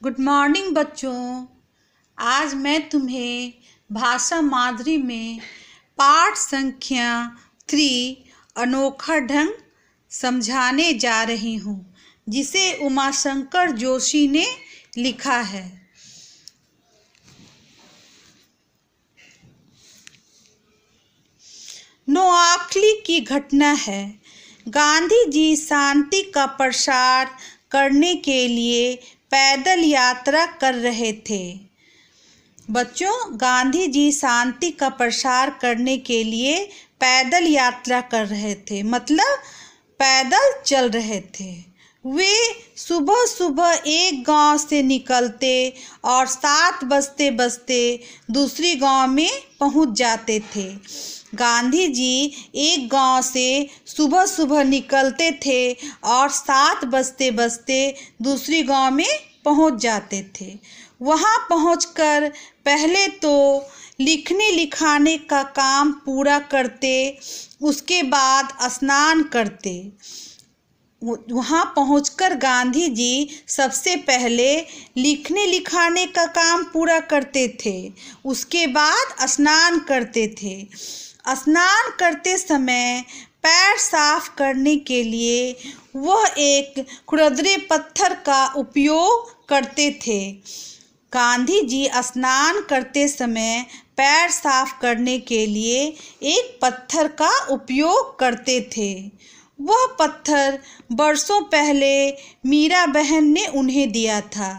Good morning बच्चों। आज मैं तुम्हें भाषा माधुरी में पाठ संख्या 3 अनोखा ढंग समझाने जा रही हूँ, जिसे उमाशंकर जोशी ने लिखा है। नोआखली की घटना है। गांधी जी शांति का प्रसार करने के लिए पैदल यात्रा कर रहे थे। बच्चों, गांधी जी शांति का प्रसार करने के लिए पैदल यात्रा कर रहे थे, मतलब पैदल चल रहे थे। वे सुबह सुबह एक गांव से निकलते और 7 बजते बजते दूसरी गांव में पहुंच जाते थे। गांधी जी एक गांव से सुबह सुबह निकलते थे और 7 बजते बजते दूसरी गांव में पहुंच जाते थे। वहां पहुंचकर पहले तो लिखने लिखाने का काम पूरा करते, उसके बाद स्नान करते। वहां पहुंचकर गांधी जी सबसे पहले लिखने लिखाने का काम पूरा करते थे, उसके बाद स्नान करते थे। स्नान करते समय पैर साफ करने के लिए वह एक खुरदरे पत्थर का उपयोग करते थे। गांधी जी स्नान करते समय पैर साफ करने के लिए एक पत्थर का उपयोग करते थे। वह पत्थर बरसों पहले मीरा बहन ने उन्हें दिया था।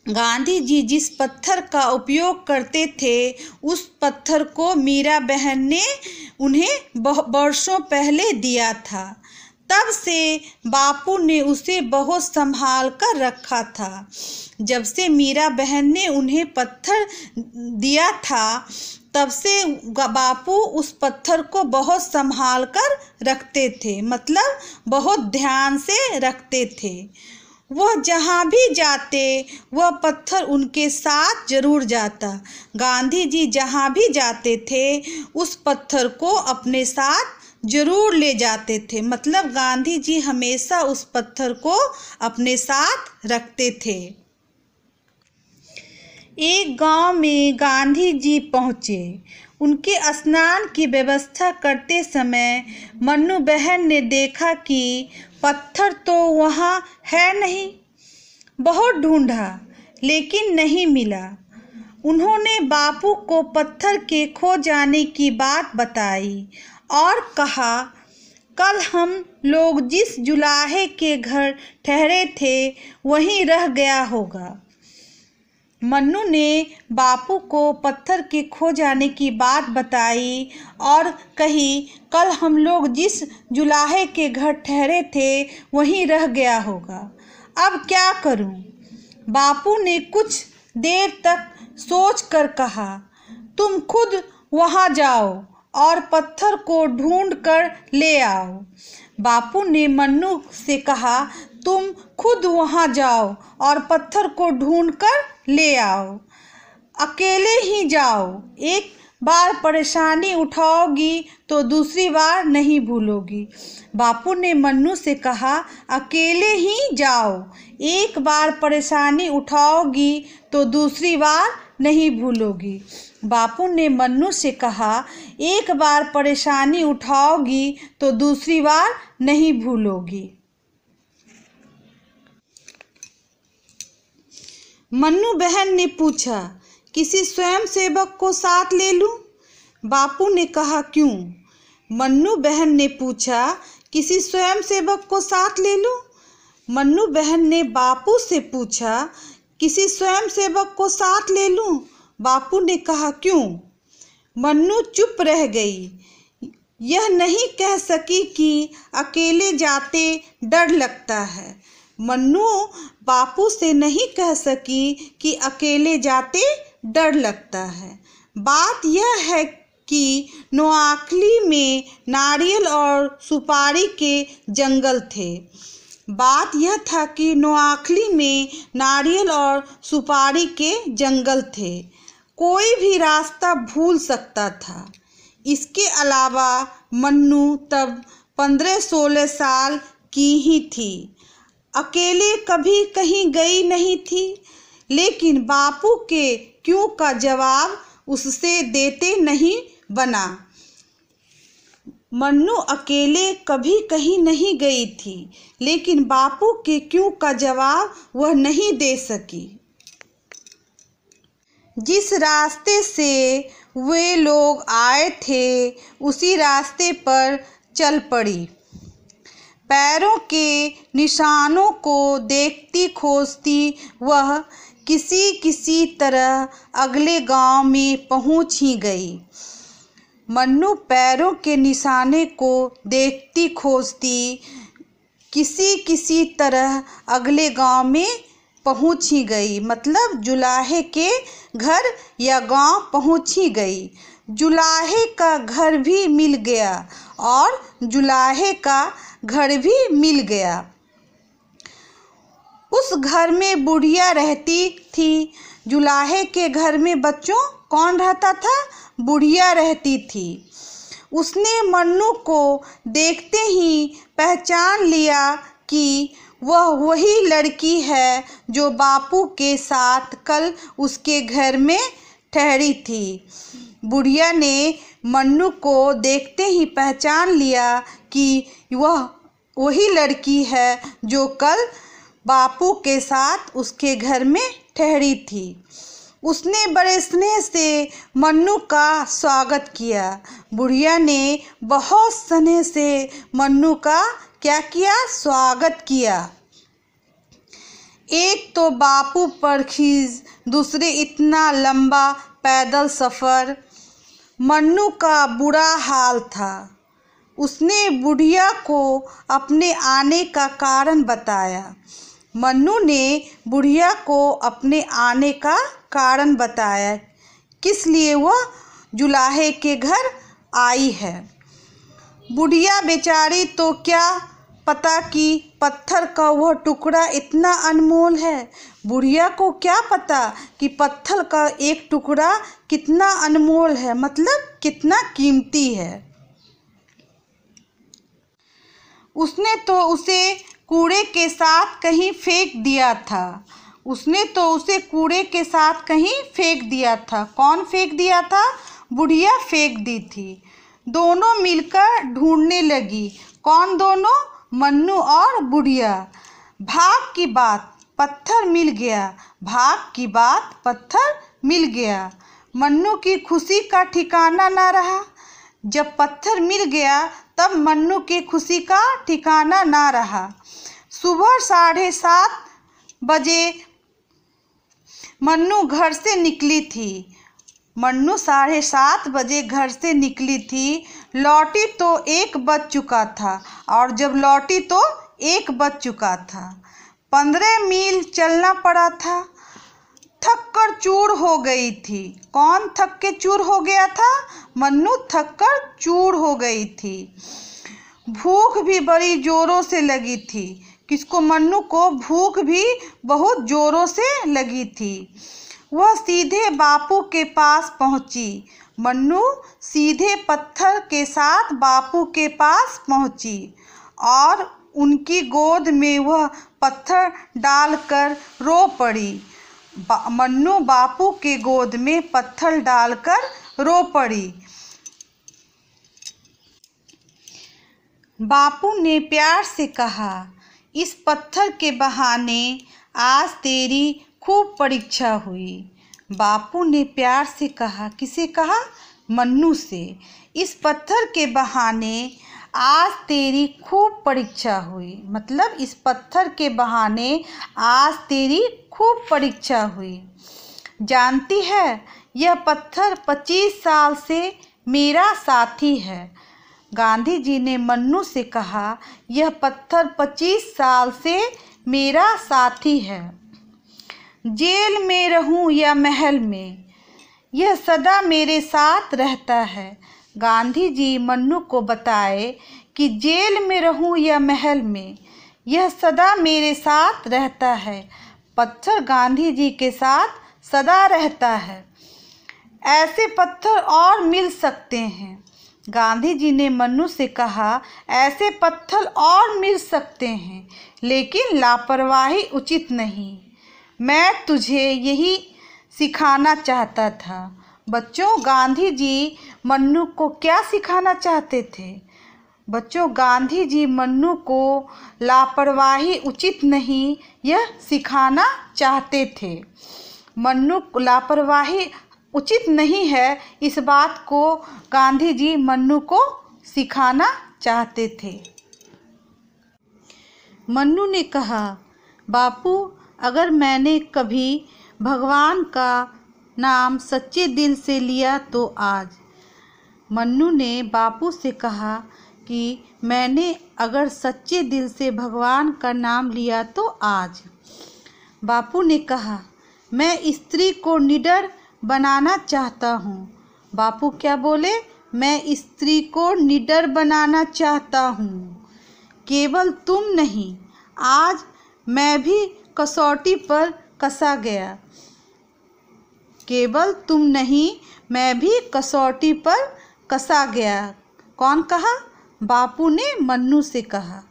गांधी जी जिस पत्थर का उपयोग करते थे, उस पत्थर को मीरा बहन ने उन्हें बरसों पहले दिया था। तब से बापू ने उसे बहुत संभाल कर रखा था। जब से मीरा बहन ने उन्हें पत्थर दिया था, तब से बापू उस पत्थर को बहुत संभाल कर रखते थे, मतलब बहुत ध्यान से रखते थे। वह जहाँ भी जाते वह पत्थर उनके साथ जरूर जाता। गांधी जी जहाँ भी जाते थे उस पत्थर को अपने साथ जरूर ले जाते थे, मतलब गांधी जी हमेशा उस पत्थर को अपने साथ रखते थे। एक गांव में गांधी जी पहुँचे। उनके स्नान की व्यवस्था करते समय मन्नू बहन ने देखा कि पत्थर तो वहाँ है नहीं। बहुत ढूंढा लेकिन नहीं मिला। उन्होंने बापू को पत्थर के खो जाने की बात बताई और कहा, कल हम लोग जिस जुलाहे के घर ठहरे थे वहीं रह गया होगा। मन्नू ने बापू को पत्थर के खो जाने की बात बताई और कही, कल हम लोग जिस जुलाहे के घर ठहरे थे वहीं रह गया होगा। अब क्या करूं? बापू ने कुछ देर तक सोच कर कहा, तुम खुद वहां जाओ और पत्थर को ढूंढ कर ले आओ। बापू ने मन्नू से कहा, तुम खुद वहां जाओ और पत्थर को ढूंढ कर ले आओ। अकेले ही जाओ। एक बार परेशानी उठाओगी तो दूसरी बार नहीं भूलोगी। बापू ने मन्नू से कहा, अकेले ही जाओ। एक बार परेशानी उठाओगी तो दूसरी बार नहीं भूलोगी। बापू ने मन्नू से कहा, एक बार परेशानी उठाओगी तो दूसरी बार नहीं भूलोगी। मन्नू बहन ने पूछा, किसी स्वयंसेवक को साथ ले लूं? बापू ने कहा, क्यों? मन्नू बहन ने पूछा, किसी स्वयंसेवक को साथ ले लूं? मन्नू बहन ने बापू से पूछा, किसी स्वयंसेवक को साथ ले लूं? बापू ने कहा, क्यों? मन्नू चुप रह गई। यह नहीं कह सकी कि अकेले जाते डर लगता है। मन्नू बापू से नहीं कह सकी कि अकेले जाते डर लगता है। बात यह है कि नोआखली में नारियल और सुपारी के जंगल थे। बात यह था कि नोआखली में नारियल और सुपारी के जंगल थे। कोई भी रास्ता भूल सकता था। इसके अलावा मन्नू तब 15-16 साल की ही थी। अकेले कभी कहीं गई नहीं थी, लेकिन बापू के क्यों का जवाब उससे देते नहीं बना। मन्नू अकेले कभी कहीं नहीं गई थी, लेकिन बापू के क्यों का जवाब वह नहीं दे सकी। जिस रास्ते से वे लोग आए थे उसी रास्ते पर चल पड़ी। पैरों के निशानों को देखती खोजती वह किसी तरह अगले गांव में पहुंच ही गई। मन्नू पैरों के निशाने को देखती खोजती किसी तरह अगले गांव में पहुंच ही गई, मतलब जुलाहे के घर या गांव पहुंच ही गई। जुलाहे का घर भी मिल गया और जुलाहे का घर भी मिल गया। उस घर में बुढ़िया रहती थी। जुलाहे के घर में बच्चों कौन रहता था? बुढ़िया रहती थी। उसने मन्नू को देखते ही पहचान लिया कि वह वही लड़की है जो बापू के साथ कल उसके घर में ठहरी थी। बुढ़िया ने मन्नू को देखते ही पहचान लिया कि वह वही लड़की है जो कल बापू के साथ उसके घर में ठहरी थी। उसने बड़े स्नेह से मन्नू का स्वागत किया। बुढ़िया ने बहुत स्नेह से मन्नू का क्या किया? स्वागत किया। एक तो बापू पर खीज, दूसरे इतना लंबा पैदल सफ़र। मन्नू का बुरा हाल था। उसने बुढ़िया को अपने आने का कारण बताया। मन्नू ने बुढ़िया को अपने आने का कारण बताया, किस लिए वह जुलाहे के घर आई है। बुढ़िया बेचारी तो क्या पता कि पत्थर का वह टुकड़ा इतना अनमोल है। बुढ़िया को क्या पता कि पत्थर का एक टुकड़ा कितना अनमोल है, मतलब कितना कीमती है। उसने तो उसे कूड़े के साथ कहीं फेंक दिया था। उसने तो उसे कूड़े के साथ कहीं फेंक दिया था। कौन फेंक दिया था? बुढ़िया फेंक दी थी। दोनों मिलकर ढूंढने लगी। कौन दोनों? मन्नू और बुढ़िया। भाग की बात पत्थर मिल गया। भाग की बात पत्थर मिल गया। मन्नू की खुशी का ठिकाना ना रहा। जब पत्थर मिल गया तब मन्नू की खुशी का ठिकाना ना रहा। सुबह 7:30 बजे मन्नू घर से निकली थी। मन्नू 7:30 बजे घर से निकली थी। लौटी तो 1 बज चुका था, और जब लौटी तो 1 बज चुका था। 15 मील चलना पड़ा था। थक कर चूर हो गई थी। कौन थक के चूर हो गया था? मन्नू थक कर चूर हो गई थी। भूख भी बड़ी जोरों से लगी थी। किसको? मन्नू को भूख भी बहुत जोरों से लगी थी। वह सीधे बापू के पास पहुंची। मन्नू सीधे पत्थर के साथ बापू के पास पहुंची और उनकी गोद में वह पत्थर डालकर रो पड़ी। मन्नू बापू के गोद में पत्थर डालकर रो पड़ी। बापू ने प्यार से कहा, इस पत्थर के बहाने आज तेरी खूब परीक्षा हुई। बापू ने प्यार से कहा। किसे कहा? मन्नू से। इस पत्थर के बहाने आज तेरी खूब परीक्षा हुई, मतलब इस पत्थर के बहाने आज तेरी खूब परीक्षा हुई। जानती है, यह पत्थर 25 साल से मेरा साथी है। गांधी जी ने मन्नू से कहा, यह पत्थर 25 साल से मेरा साथी है। जेल में रहूं या महल में, यह सदा मेरे साथ रहता है। गांधी जी मन्नू को बताए कि जेल में रहूं या महल में, यह सदा मेरे साथ रहता है। पत्थर गांधी जी के साथ सदा रहता है। ऐसे पत्थर और मिल सकते हैं। गांधी जी ने मन्नू से कहा, ऐसे पत्थर और मिल सकते हैं, लेकिन लापरवाही उचित नहीं। मैं तुझे यही सिखाना चाहता था। बच्चों, गांधी जी मन्नू को क्या सिखाना चाहते थे? बच्चों, गांधी जी मन्नू को लापरवाही उचित नहीं यह सिखाना चाहते थे। मन्नू लापरवाही उचित नहीं है, इस बात को गांधी जी मन्नू को सिखाना चाहते थे। मन्नू ने कहा, बापू, अगर मैंने कभी भगवान का नाम सच्चे दिल से लिया तो आज। मन्नू ने बापू से कहा कि मैंने अगर सच्चे दिल से भगवान का नाम लिया तो आज। बापू ने कहा, मैं स्त्री को निडर बनाना चाहता हूँ। बापू क्या बोले? मैं स्त्री को निडर बनाना चाहता हूँ। केवल तुम नहीं, आज मैं भी कसौटी पर कसा गया। केवल तुम नहीं, मैं भी कसौटी पर कसा गया। कौन कहा? बापू ने मन्नू से कहा।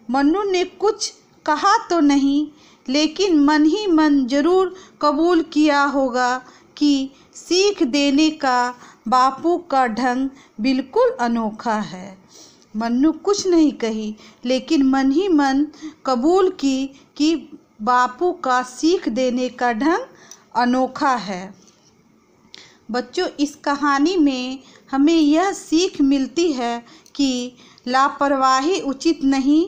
मन्नू ने कुछ कहा तो नहीं, लेकिन मन ही मन जरूर कबूल किया होगा कि सीख देने का बापू का ढंग बिल्कुल अनोखा है। मन्नू कुछ नहीं कही, लेकिन मन ही मन कबूल की कि बापू का सीख देने का ढंग अनोखा है। बच्चों, इस कहानी में हमें यह सीख मिलती है कि लापरवाही उचित नहीं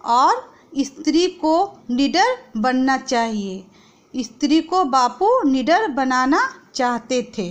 और स्त्री को निडर बनना चाहिए। स्त्री को बापू निडर बनाना चाहते थे।